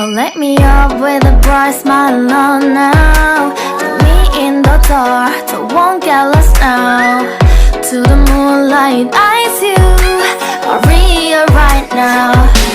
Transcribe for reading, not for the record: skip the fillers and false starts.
Oh, let me up with a bright smile on now. Put me in the dark, don't won't get lost now. To the moonlight, eyes you are real right now.